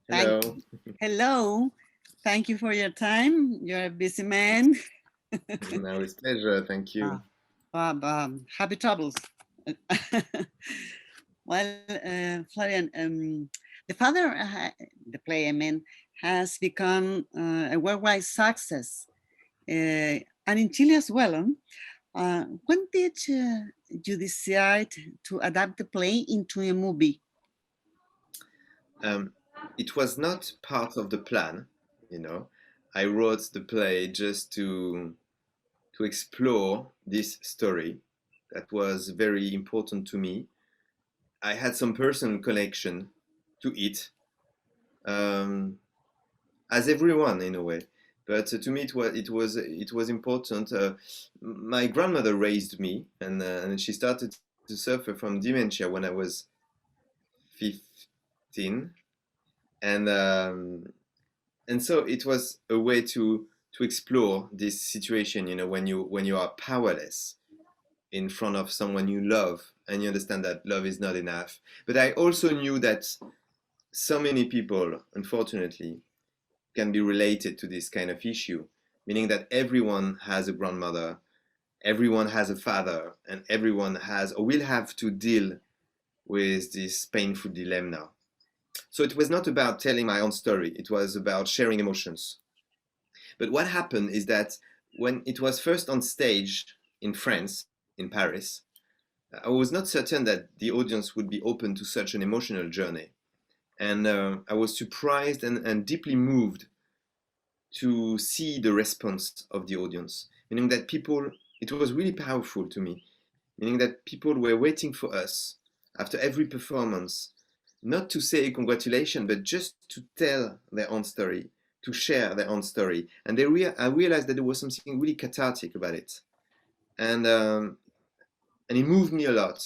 Hello. Hello. Thank you for your time. You're a busy man. No, it's pleasure. Thank you. Happy troubles. Well, Florian, the father, the play, I mean, has become a worldwide success, and in Chile as well. When did you decide to adapt the play into a movie? It was not part of the plan, you know. I wrote the play just to explore this story that was very important to me. I had some personal connection to it, um, as everyone in a way. But to me, it was important. My grandmother raised me, and she started to suffer from dementia when I was 15, and and so it was a way to explore this situation, when you are powerless in front of someone you love, and you understand that love is not enough. But I also knew that so many people, unfortunately, can be related to this kind of issue, meaning that everyone has a grandmother, everyone has a father, and everyone has or will have to deal with this painful dilemma. So it was not about telling my own story, it was about sharing emotions. But what happened is that when it was first on stage in France, in Paris, I was not certain that the audience would be open to such an emotional journey. And I was surprised and deeply moved to see the response of the audience, meaning that people, it was really powerful to me, meaning that people were waiting for us after every performance, not to say congratulations, but just to tell their own story, to share their own story. And I realized that there was something really cathartic about it. And it moved me a lot,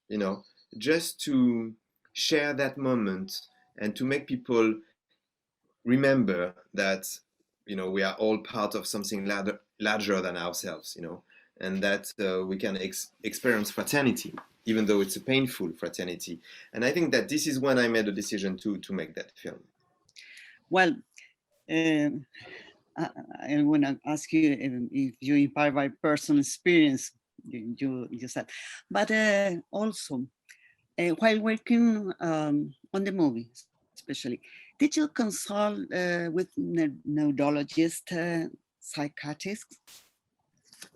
you know, just to share that moment and to make people remember that, we are all part of something larger than ourselves, and that we can experience fraternity, even though it's a painful fraternity. And I think that this is when I made a decision to make that film. Well, um, I, I want to ask you if you inspired by personal experience. You said, but also while working on the movie, especially, did you consult with neurologist, psychiatrists?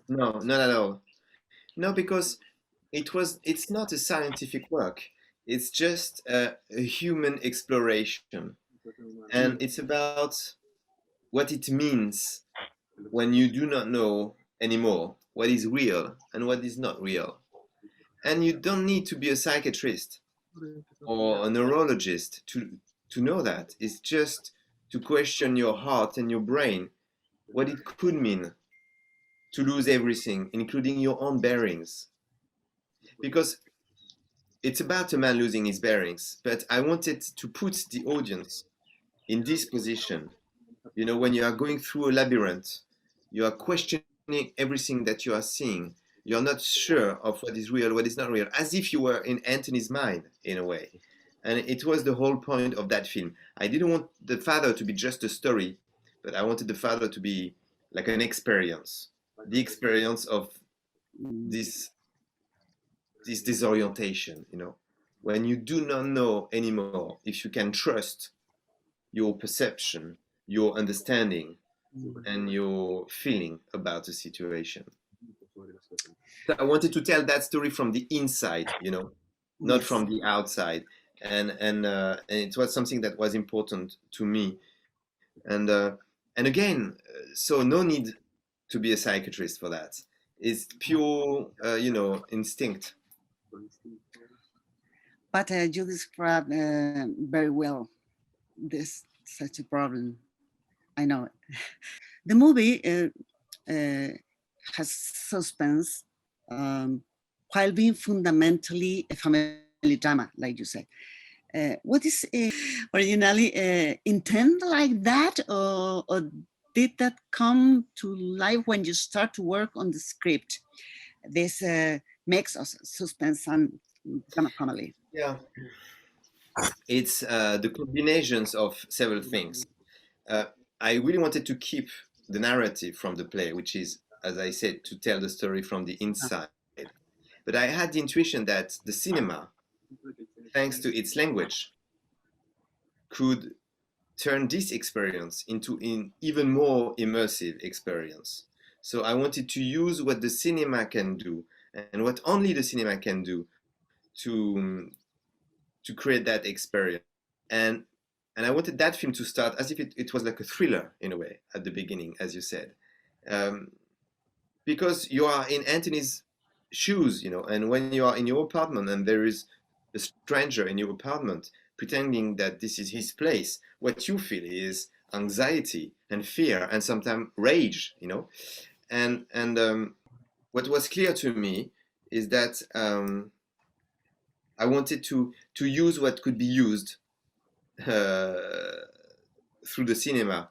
No, not at all. No, because it's not a scientific work. It's just a human exploration, and it's about what it means when you do not know anymore what is real and what is not real. And you don't need to be a psychiatrist or a neurologist to know that. It's just to question your heart and your brain, what it could mean to lose everything, including your own bearings. Because it's about a man losing his bearings, but I wanted to put the audience in this position. When you are going through a labyrinth, you are questioning everything that you are seeing. You're not sure of what is real, what is not real, as if you were in Anthony's mind, in a way. And it was the whole point of that film. I didn't want the father to be just a story, but I wanted the father to be like an experience, the experience of this this disorientation, when you do not know anymore if you can trust your perception, your understanding, and your feeling about the situation. So I wanted to tell that story from the inside, not Yes. from the outside, and it was something that was important to me. And again, so no need to be a psychiatrist for that. It's pure, instinct. But you describe very well this such a problem. I know it. The movie has suspense while being fundamentally a family drama, like you said. What is originally intended like that, or did that come to life when you start to work on the script? This makes us suspense and drama family. Yeah. it's the combinations of several things. Uh, I really wanted to keep the narrative from the play, which is, as I said, to tell the story from the inside. But I had the intuition that the cinema, thanks to its language, could turn this experience into an even more immersive experience. So I wanted to use what the cinema can do and what only the cinema can do to to create that experience. And and I wanted that film to start as if it was like a thriller in a way at the beginning, as you said, um, because you are in Anthony's shoes, and when you are in your apartment and there is a stranger in your apartment pretending that this is his place, what you feel is anxiety and fear and sometimes rage. And what was clear to me is that I wanted to use what could be used uh, through the cinema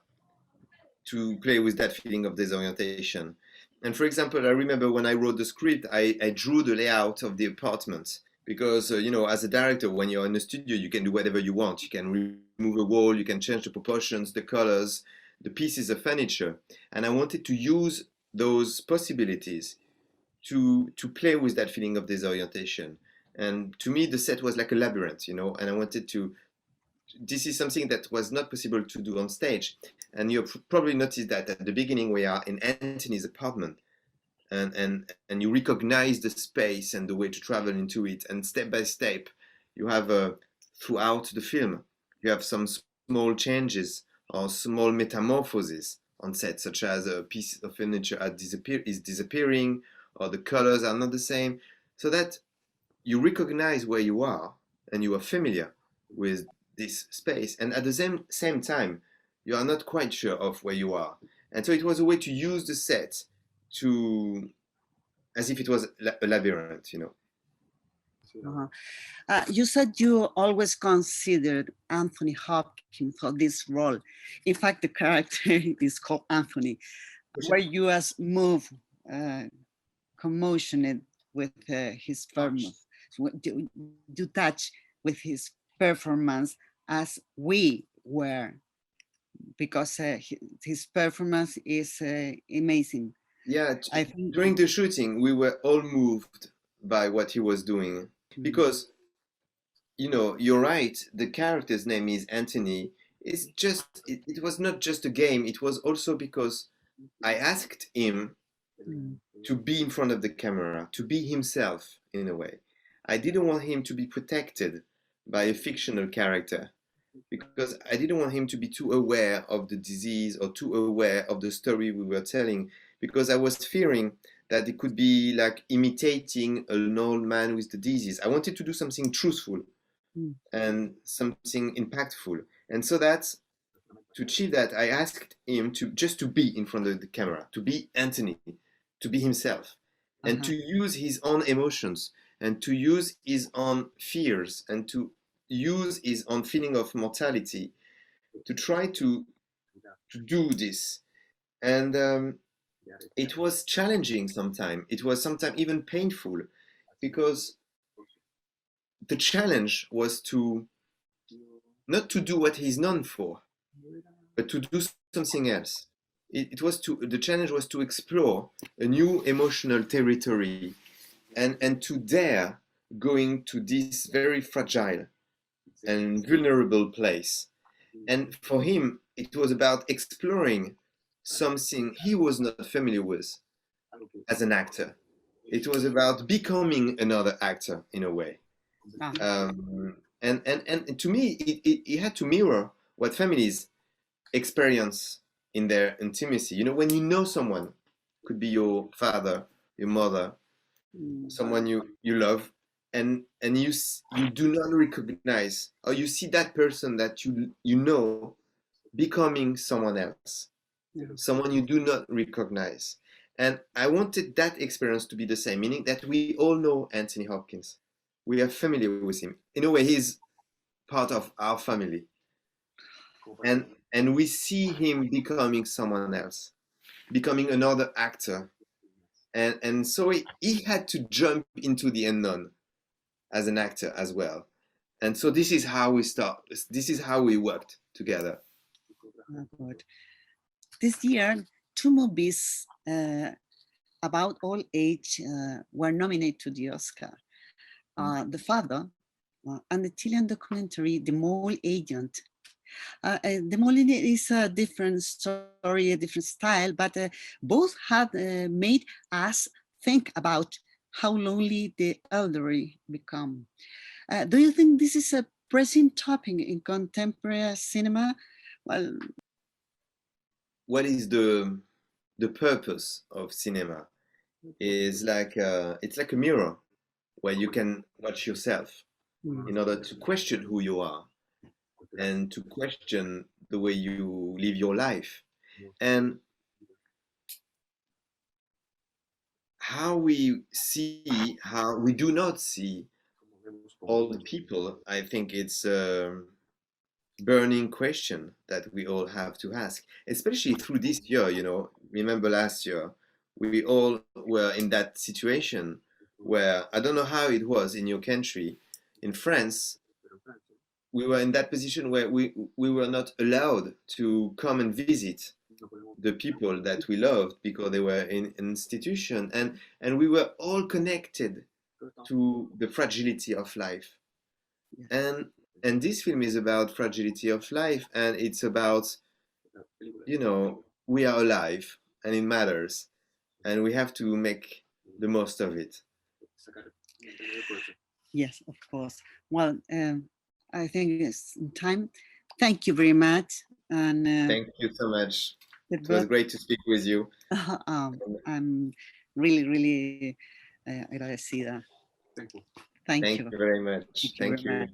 to play with that feeling of disorientation. And for example, I remember when I wrote the script, I drew the layout of the apartment because, as a director, when you're in the studio, you can do whatever you want. You can remove a wall, you can change the proportions, the colors, the pieces of furniture. And I wanted to use those possibilities to play with that feeling of disorientation. And to me, the set was like a labyrinth, and I wanted to. This is something that was not possible to do on stage. And you probably noticed that at the beginning we are in Anthony's apartment, and you recognize the space and the way to travel into it. And step by step, you have throughout the film, you have some small changes or small metamorphoses on set, such as a piece of furniture is disappearing, or the colors are not the same, so that you recognize where you are and you are familiar with this space, and at the same time you are not quite sure of where you are. And so it was a way to use the set to as if it was a labyrinth. Uh-huh. You said you always considered Anthony Hopkins for this role. In fact, the character is called Anthony. Were you as moved, commotioned with his performance? Do touch with his performance as we were, because his performance is amazing. Yeah, I think during the shooting we were all moved by what he was doing, because you're right, the character's name is Anthony. It was not just a game, it was also because I asked him to be in front of the camera, to be himself in a way. I didn't want him to be protected by a fictional character, because I didn't want him to be too aware of the disease or too aware of the story we were telling, because I was fearing that it could be like imitating an old man with the disease. I wanted to do something truthful and something impactful. And so that to achieve that, I asked him to be in front of the camera, to be Anthony, to be himself, and to use his own emotions, and to use his own fears, and to use his own feeling of mortality, to try to do this. And it was challenging sometimes. It was sometimes even painful, because the challenge was to not to do what he's known for, but to do something else. The challenge was to explore a new emotional territory, and to dare going to this very fragile and vulnerable place. And for him, it was about exploring something he was not familiar with as an actor. It was about becoming another actor in a way. And to me, it had to mirror what families experience in their intimacy. When you know someone, could be your father, your mother, someone you love, and you do not recognize, or you see that person that you know becoming someone else, someone you do not recognize. And I wanted that experience to be the same, meaning that we all know Anthony Hopkins. We are familiar with him. In a way, he's part of our family. And we see him becoming someone else, becoming another actor. And so he had to jump into the unknown as an actor as well. And so this is how we start. This is how we worked together. Oh, good. This year, two movies about all age were nominated to the Oscar. The Father and the Chilean documentary, The Mole Agent. The Mole is a different story, a different style, but both had made us think about how lonely the elderly become. Do you think this is a pressing topic in contemporary cinema? Well, what is the purpose of cinema? Is like it's like a mirror where you can watch yourself in order to question who you are and to question the way you live your life, and how we see, how we do not see all the people. I think it's a burning question that we all have to ask, especially through this year. Remember last year, we all were in that situation where, I don't know how it was in your country, in France, we were in that position where we were not allowed to come and visit the people that we loved because they were in an institution, and we were all connected to the fragility of life. And this film is about fragility of life, and it's about, we are alive and it matters, and we have to make the most of it. Yes, of course. Well, I think it's time. Thank you very much. And thank you so much. It was great to speak with you. I'm really, really agradecida. Thank you. Thank you very much. Thank you.